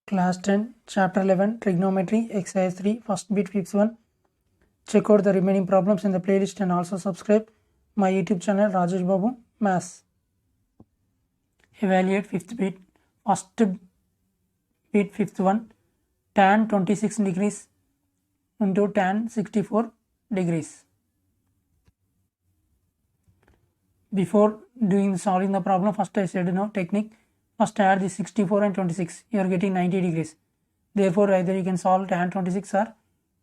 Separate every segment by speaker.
Speaker 1: Class 10, Chapter 11, Trigonometry, Exercise 3, first bit fifth one. Check out the remaining problems in the playlist and also subscribe my YouTube channel Rajesh Babu Maths. Evaluate fifth bit. First bit fifth one. Tan 26 degrees into tan 64 degrees. Before solving the problem, first I said technique. First add the 64 and 26. You are getting 90 degrees. Therefore, either you can solve tan 26 or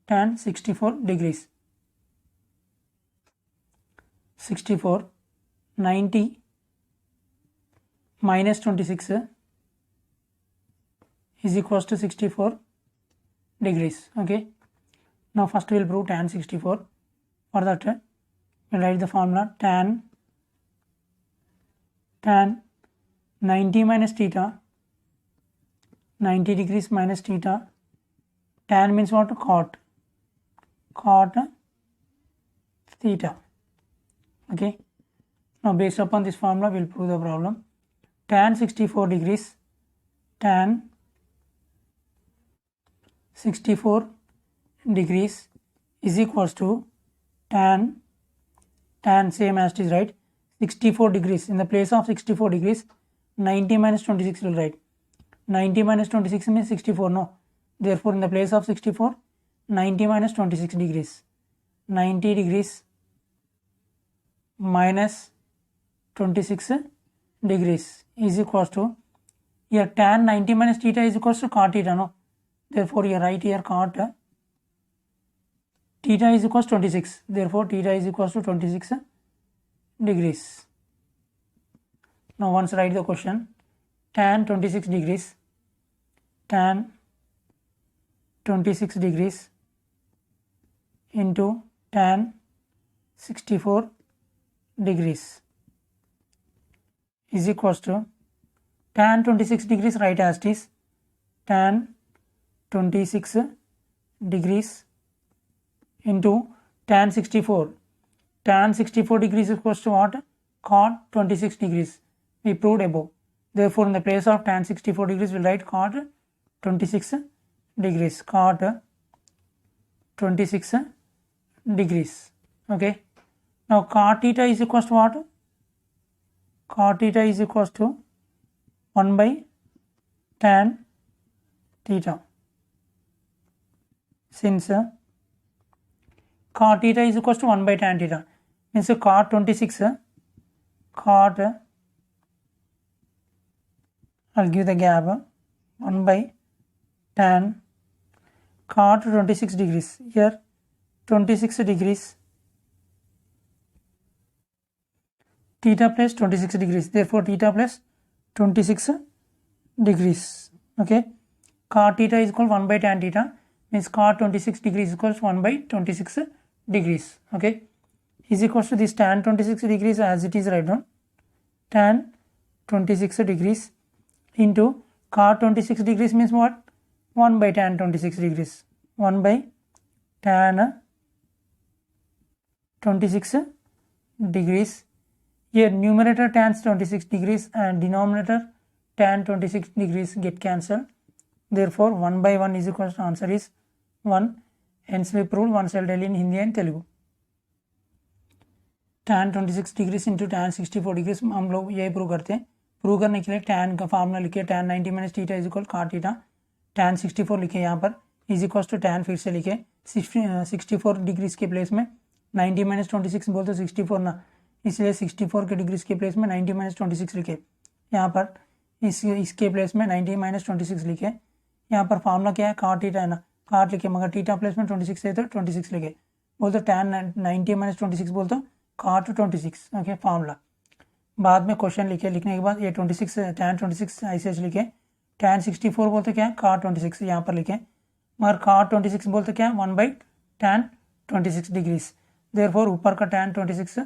Speaker 1: tan 64 degrees. 64, 90 minus 26 is equals to 64 degrees. Okay. Now first we will prove tan 64. For that, we will write the formula tan 90 minus theta, 90 degrees minus theta. Tan means what? Cot theta. Okay. Now based upon this formula, we will prove the problem. Tan 64 degrees, tan 64 degrees is equals to tan same as it is, right? 64 degrees. In the place of 64 degrees, 90 minus 26 will write. 90 minus 26 means 64, no. Therefore, in the place of 64, 90 minus 26 degrees. 90 degrees minus 26 degrees is equals to, here tan 90 minus theta is equals to cot theta, no. Therefore, you write here cot theta is equals to 26. Therefore, theta is equals to 26 degrees. Now once write the question, tan 26 degrees, tan 26 degrees into tan 64 degrees is equals to tan 26 degrees, write as it is, tan 26 degrees into tan 64. Tan 64 degrees is equals to what? Cot 26 degrees. We proved above. Therefore, in the place of tan 64 degrees, we will write cot 26 degrees. Cot 26 degrees. Okay. Now, cot theta is equals to what? Cot theta is equals to 1 by tan theta. Since cot theta is equals to 1 by tan theta, means cot 26, cot, I'll give the gap, 1 by tan cot 26 degrees. Here 26 degrees, theta plus 26 degrees. Therefore, theta plus 26 degrees. Okay. Cot theta is equal to 1 by tan theta, means cot 26 degrees equals 1 by 26 degrees. Okay. Is equals to this tan 26 degrees as it is, right down. Tan 26 degrees into cot 26 degrees means what? 1 by tan 26 degrees. 1 by tan 26 degrees. Here numerator tan 26 degrees and denominator tan 26 degrees get cancelled. Therefore, 1 by 1 is equal to, answer is 1. Hence we proved one cell in Hindi and Telugu. tan 26 degrees into tan 64 degrees हम लोग ये prove करते हैं. Prove करने के लिए tan का formula लिखे, tan 90 minus theta is equal cot theta. tan 64 लिखे यहाँ पर इज इक्वल टू tan, फिर से लिखे 64 डिग्रीज के प्लेस में 90 माइनस 26 बोल तो 64 ना, इसलिए 64 के डिग्रीज के प्लेस में 90 माइनस 26 लिखे. यहाँ पर इसके प्लेस में 90 माइनस 26 लिखे. यहाँ पर फार्मूला क्या है? cot थीटा है ना, cot लिखे, मगर थीटा प्लेस में 26 है तो 26 लिखे. बोल तो tan 90 माइनस 26 बोल तो cot 26. ओके. फार्मूला बाद में क्वेश्चन लिखे, लिखने के बाद ये 26 tan 26 ऐसे लिखे. tan 64 बोलते क्या है? cot 26 यहाँ पर लिखे, मगर cot 26 बोलते क्या है? 1 by tan 26 डिग्रीज. देयरफॉर ऊपर का tan 26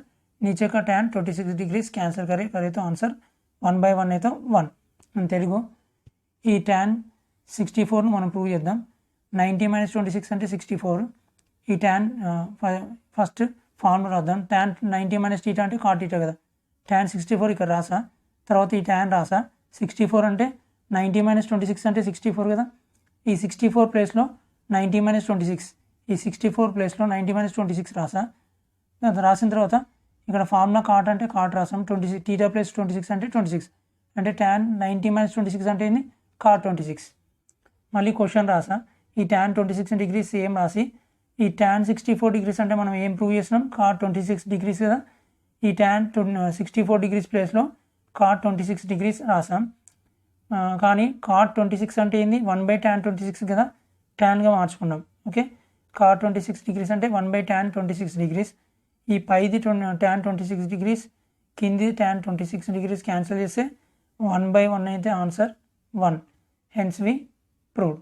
Speaker 1: नीचे का tan 26 डिग्रीज कैंसिल करे तो आंसर 1 by 1 है तो 1. తెలుగు ఈ tan 64 మనం ప్రూవ్ చేద్దాం. 90 minus 26 అంటే 64. ఈ tan ఫస్ట్ ఫార్ములా రాద్దాం. tan 90 minus theta అంటే cot theta కదా. tan 64 ఇక్కడ రాసా, తర్వాత ఈ tan రాసా. 64 అంటే 90 మైనస్ 26 అంటే 64 కదా. ఈ 64 ప్లేస్లో 90 మైనస్ 26, ఈ 64 ప్లేస్లో 90 మైనస్ 26 రాసిన తర్వాత ఇక్కడ ఫార్ములా కాట్ అంటే కాట్ రాసాం. 26 టీటా ప్లస్ 26 అంటే 26 అంటే tan 90 మైనస్ 26 అంటే ఏంది కాట్ 26. మళ్ళీ క్వశ్చన్ రాసా. ఈ tan 26 డిగ్రీస్ సేమ్ రాసి ఈ tan 64 డిగ్రీస్ అంటే మనం ఏం ప్రూవ్ చేసినాం కాట్ 26 డిగ్రీస్ కదా. ఈ tan 64 డిగ్రీస్ ప్లేస్లో కాట్ 26 డిగ్రీస్ రాసాం. కానీ కాట్ 26 అంటే ఏంది 1/tan 26 కదా, ట్యాన్గా మార్చుకున్నాం. ఓకే, కాట్ 26 డిగ్రీస్ అంటే 1/tan 26 డిగ్రీస్. ఈ పైది tan 26 డిగ్రీస్, కింది tan 26 డిగ్రీస్ క్యాన్సిల్ చేస్తే 1/1 అయితే ఆన్సర్ 1. హెన్స్ వి ప్రూవ్డ్.